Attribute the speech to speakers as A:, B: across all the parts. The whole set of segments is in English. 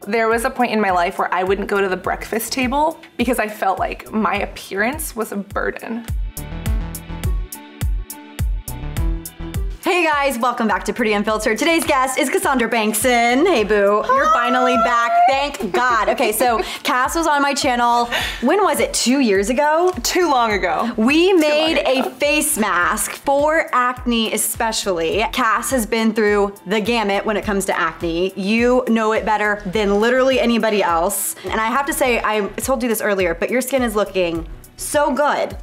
A: There was a point in my life where I wouldn't go to the breakfast table because I felt like my appearance was a burden.
B: Hey guys, welcome back to Pretty Unfiltered. Today's guest is Cassandra Bankson. Hey boo, you're finally back, thank God. Okay, so Cass was on my channel, when was it, 2 years ago?
A: Too long ago.
B: We made a face mask for acne especially. Cass has been through the gamut when it comes to acne. You know it better than literally anybody else. And I have to say, I told you this earlier, but your skin is looking so good.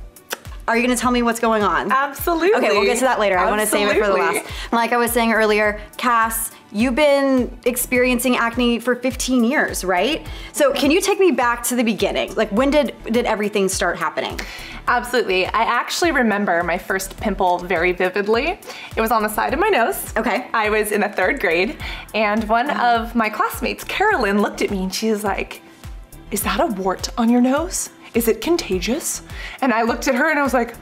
B: Are you gonna tell me what's going on?
A: Absolutely.
B: Okay, we'll get to that later. I wanna save it for the last. Like I was saying earlier, Cass, you've been experiencing acne for 15 years, right? So can you take me back to the beginning? Like when did everything start happening?
A: Absolutely. I actually remember my first pimple very vividly. It was on the side of my nose.
B: Okay.
A: I was in the 3rd grade, and one of my classmates, Carolyn, looked at me and she was like, "Is that a wart on your nose? Is it contagious?" And I looked at her and I was like,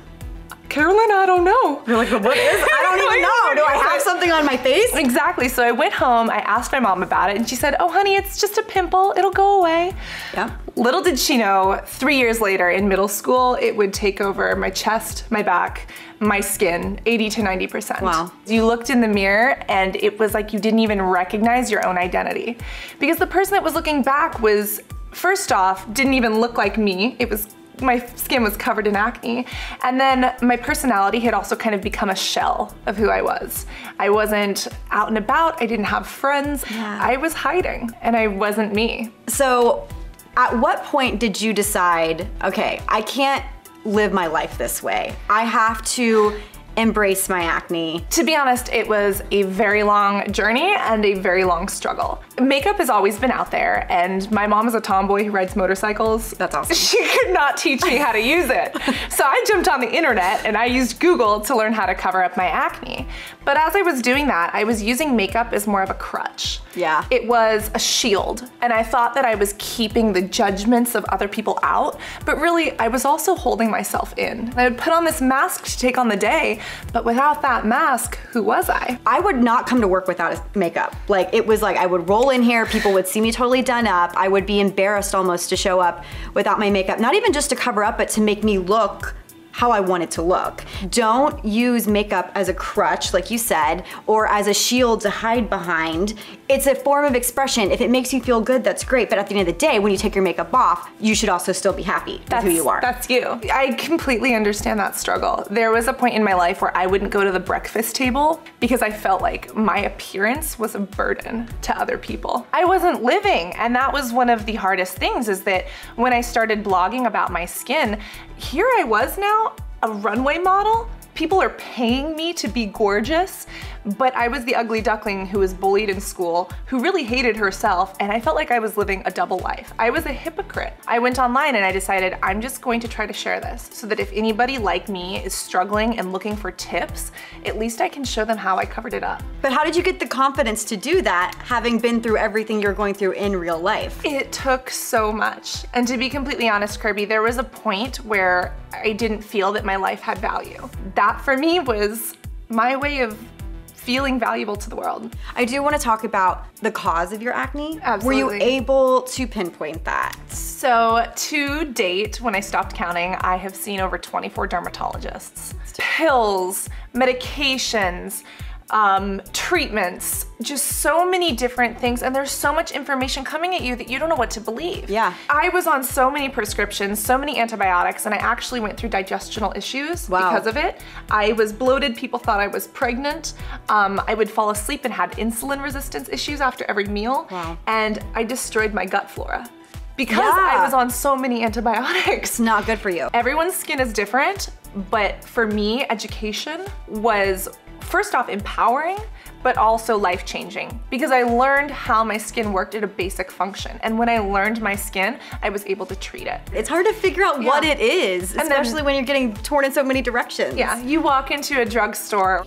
A: "Carolyn, I don't know."
B: You're like, "What is? I don't even know. Do I have something on my face?"
A: Exactly. So I went home, I asked my mom about it, and she said, "Oh honey, it's just a pimple, it'll go away."
B: Yeah.
A: Little did she know, 3 years later in middle school, it would take over my chest, my back, my skin, 80 to 90%.
B: Wow.
A: You looked in the mirror and it was like you didn't even recognize your own identity. Because the person that was looking back was, first off, didn't even look like me. My skin was covered in acne. And then my personality had also kind of become a shell of who I was. I wasn't out and about, I didn't have friends.
B: Yeah.
A: I was hiding and I wasn't me.
B: So at what point did you decide, okay, I can't live my life this way. I have to embrace my acne?
A: To be honest, it was a very long journey and a very long struggle. Makeup has always been out there, and my mom is a tomboy who rides motorcycles.
B: That's awesome.
A: She could not teach me how to use it. So I jumped on the internet and I used Google to learn how to cover up my acne. But as I was doing that, I was using makeup as more of a crutch.
B: Yeah.
A: It was a shield, and I thought that I was keeping the judgments of other people out, but really I was also holding myself in. I would put on this mask to take on the day, but without that mask, who was I?
B: I would not come to work without makeup. Like it was like I would roll in here, people would see me totally done up. I would be embarrassed almost to show up without my makeup. Not even just to cover up, but to make me look how I want it to look. Don't use makeup as a crutch, like you said, or as a shield to hide behind. It's a form of expression. If it makes you feel good, that's great. But at the end of the day, when you take your makeup off, you should also still be happy with who you are.
A: That's you. I completely understand that struggle. There was a point in my life where I wouldn't go to the breakfast table because I felt like my appearance was a burden to other people. I wasn't living, and that was one of the hardest things, is that when I started blogging about my skin, here I was now, a runway model. People are paying me to be gorgeous, but I was the ugly duckling who was bullied in school, who really hated herself, and I felt like I was living a double life. I was a hypocrite. I went online and I decided I'm just going to try to share this so that if anybody like me is struggling and looking for tips, at least I can show them how I covered it up.
B: But how did you get the confidence to do that, having been through everything you're going through in real life?
A: It took so much. And to be completely honest, Kirbie, there was a point where I didn't feel that my life had value. That for me was my way of feeling valuable to the world.
B: I do want to talk about the cause of your acne.
A: Absolutely.
B: Were you able to pinpoint that?
A: So to date, when I stopped counting, I have seen over 24 dermatologists. Pills, medications, treatments, just so many different things, and there's so much information coming at you that you don't know what to believe.
B: Yeah.
A: I was on so many prescriptions, so many antibiotics, and I actually went through digestional issues because of it. I was bloated, people thought I was pregnant. I would fall asleep and had insulin resistance issues after every meal.
B: Wow.
A: And I destroyed my gut flora because I was on so many antibiotics.
B: It's not good for you.
A: Everyone's skin is different, but for me, education was first off empowering, but also life-changing, because I learned how my skin worked at a basic function. And when I learned my skin, I was able to treat it.
B: It's hard to figure out what it is, especially when you're getting torn in so many directions.
A: Yeah, you walk into a drugstore,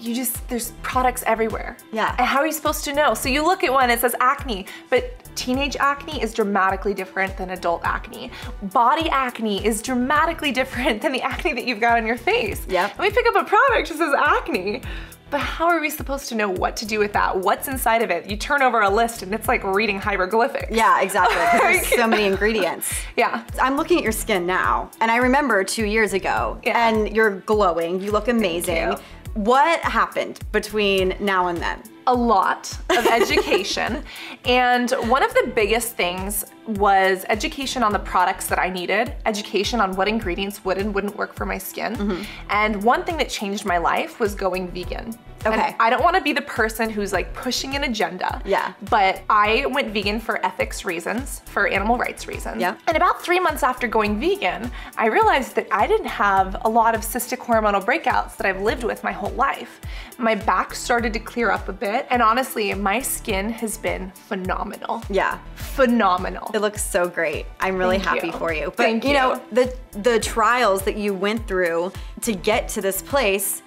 A: there's products everywhere.
B: Yeah.
A: And how are you supposed to know? So you look at one, it says acne, but teenage acne is dramatically different than adult acne. Body acne is dramatically different than the acne that you've got on your face.
B: Yeah.
A: Let me pick up a product that says acne. But how are we supposed to know what to do with that? What's inside of it? You turn over a list and it's like reading hieroglyphics.
B: Yeah, exactly, because there's so many ingredients.
A: Yeah.
B: I'm looking at your skin now, and I remember 2 years ago, and you're glowing, you look amazing.
A: Thank you.
B: What happened between now and then?
A: A lot of education. And one of the biggest things was education on the products that I needed, education on what ingredients would and wouldn't work for my skin. And one thing that changed my life was going vegan.
B: Okay.
A: And I don't want to be the person who's like pushing an agenda.
B: Yeah.
A: But I went vegan for ethics reasons, for animal rights reasons.
B: Yeah.
A: And about 3 months after going vegan, I realized that I didn't have a lot of cystic hormonal breakouts that I've lived with my whole life. My back started to clear up a bit, and honestly, my skin has been phenomenal.
B: Yeah.
A: Phenomenal.
B: It looks so great. I'm really happy for you. But
A: Thank you.
B: You know, the trials that you went through to get to this place,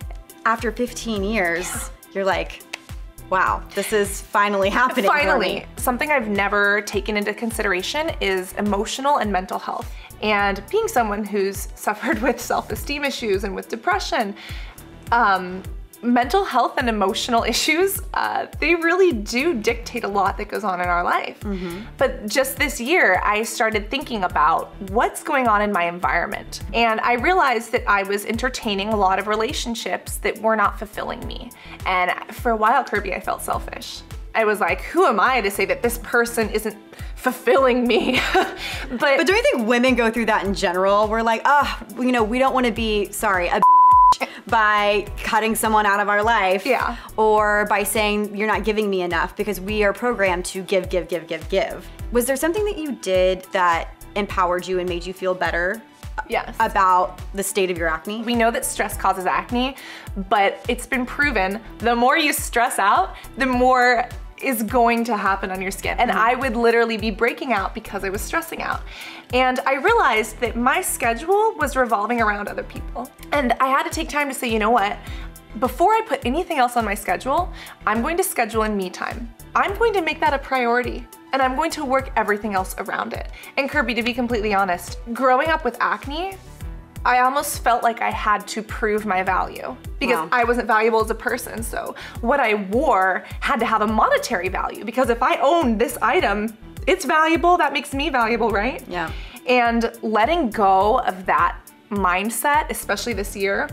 B: after 15 years, you're like, wow, this is finally happening for me.
A: Finally, something I've never taken into consideration is emotional and mental health. And being someone who's suffered with self-esteem issues and with depression, mental health and emotional issues, they really do dictate a lot that goes on in our life. But just this year, I started thinking about what's going on in my environment. And I realized that I was entertaining a lot of relationships that were not fulfilling me. And for a while, Kirbie, I felt selfish. I was like, who am I to say that this person isn't fulfilling me? But
B: don't you think women go through that in general? We're like, oh, you know, we don't want to be, sorry, a by cutting someone out of our life, or by saying you're not giving me enough, because we are programmed to give, give, give, give, give. Was there something that you did that empowered you and made you feel better about the state of your acne?
A: We know that stress causes acne, but it's been proven the more you stress out, the more is going to happen on your skin. And I would literally be breaking out because I was stressing out. And I realized that my schedule was revolving around other people. And I had to take time to say, you know what? Before I put anything else on my schedule, I'm going to schedule in me time. I'm going to make that a priority, and I'm going to work everything else around it. And Kirbie, to be completely honest, growing up with acne, I almost felt like I had to prove my value because I wasn't valuable as a person. So what I wore had to have a monetary value, because if I own this item, it's valuable, that makes me valuable, right?
B: Yeah.
A: And letting go of that mindset, especially this year,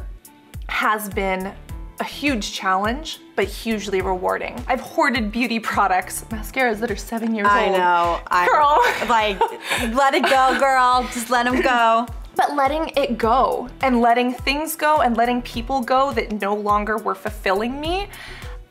A: has been a huge challenge, but hugely rewarding. I've hoarded beauty products, mascaras that are 7 years old.
B: I know.
A: Girl.
B: Like, let it go, girl. Just let them go.
A: But letting it go and letting things go and letting people go that no longer were fulfilling me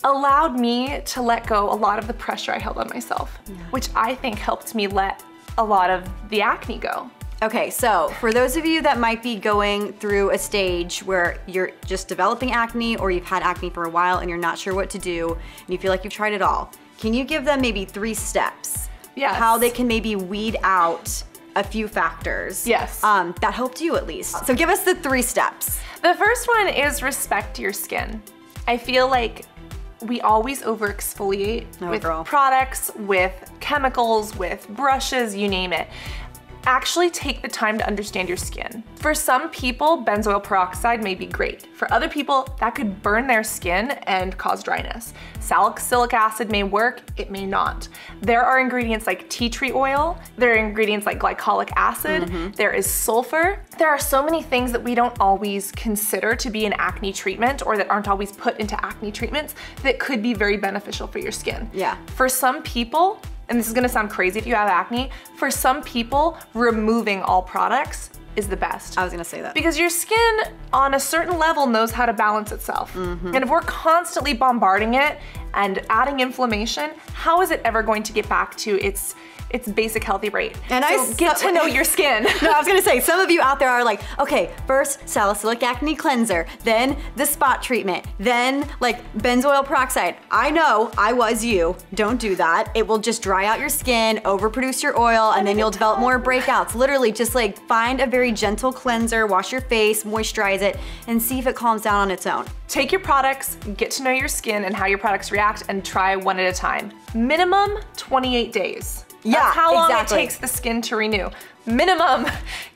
A: allowed me to let go a lot of the pressure I held on myself, which I think helped me let a lot of the acne go.
B: Okay, so for those of you that might be going through a stage where you're just developing acne, or you've had acne for a while and you're not sure what to do, and you feel like you've tried it all, can you give them maybe 3 steps?
A: Yes.
B: How they can maybe weed out a few factors that helped you at least. So give us the 3 steps.
A: The first one is respect your skin. I feel like we always over-exfoliate with products, with chemicals, with brushes, you name it. Actually take the time to understand your skin. For some people, benzoyl peroxide may be great. For other people, that could burn their skin and cause dryness. Salicylic acid may work, it may not. There are ingredients like tea tree oil, there are ingredients like glycolic acid, there is sulfur. There are so many things that we don't always consider to be an acne treatment, or that aren't always put into acne treatments, that could be very beneficial for your skin.
B: Yeah.
A: For some people, and this is gonna sound crazy if you have acne, for some people, removing all products is the best.
B: I was gonna say that.
A: Because your skin, on a certain level, knows how to balance itself. And if we're constantly bombarding it and adding inflammation, how is it ever going to get back to its basic healthy rate?
B: And
A: so get to know your skin.
B: No, I was gonna say, some of you out there are like, okay, first salicylic acne cleanser, then the spot treatment, then like benzoyl peroxide. I know, I was you. Don't do that. It will just dry out your skin, overproduce your oil, and then you'll develop more breakouts. Literally, just like find a very gentle cleanser, wash your face, moisturize it, and see if it calms down on its own.
A: Take your products, get to know your skin and how your products react, and try one at a time. Minimum 28 days. That's how long it takes the skin to renew. Minimum.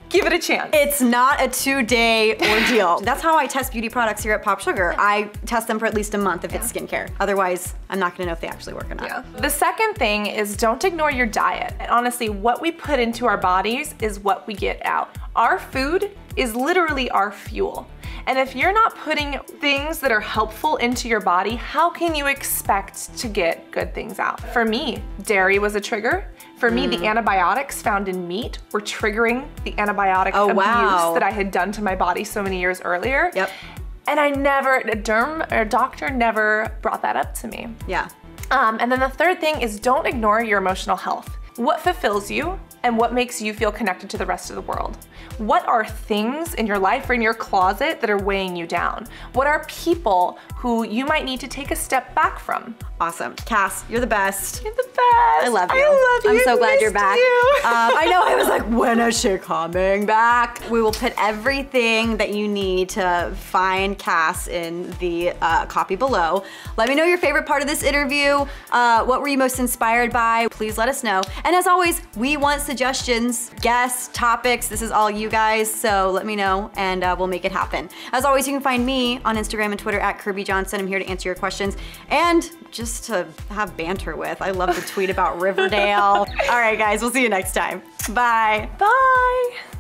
A: Give it a chance.
B: It's not a 2-day ordeal. That's how I test beauty products here at POPSUGAR. I test them for at least a month if it's skincare. Otherwise, I'm not gonna know if they actually work or not.
A: Yeah. The second thing is don't ignore your diet. And honestly, what we put into our bodies is what we get out. Our food is literally our fuel. And if you're not putting things that are helpful into your body, how can you expect to get good things out? For me, dairy was a trigger. For me, the antibiotics found in meat were triggering the antibiotic abuse that I had done to my body so many years earlier.
B: Yep.
A: And I never, a doctor never brought that up to me.
B: Yeah.
A: And then the third thing is don't ignore your emotional health. What fulfills you and what makes you feel connected to the rest of the world? What are things in your life or in your closet that are weighing you down? What are people who you might need to take a step back from?
B: Awesome. Cass, you're the best.
A: You're the best.
B: I love you.
A: I love you.
B: I'm so glad you're
A: Missed
B: back.
A: you.
B: I know, I was like, when is she coming back? We will put everything that you need to find Cass in the copy below. Let me know your favorite part of this interview. What were you most inspired by? Please let us know. And as always, we want suggestions, guests, topics. This is all you guys, so let me know and we'll make it happen. As always, you can find me on Instagram and Twitter at Kirbie Johnson. I'm here to answer your questions and just to have banter with. I love to tweet about Riverdale. All right, guys, we'll see you next time. Bye.
A: Bye.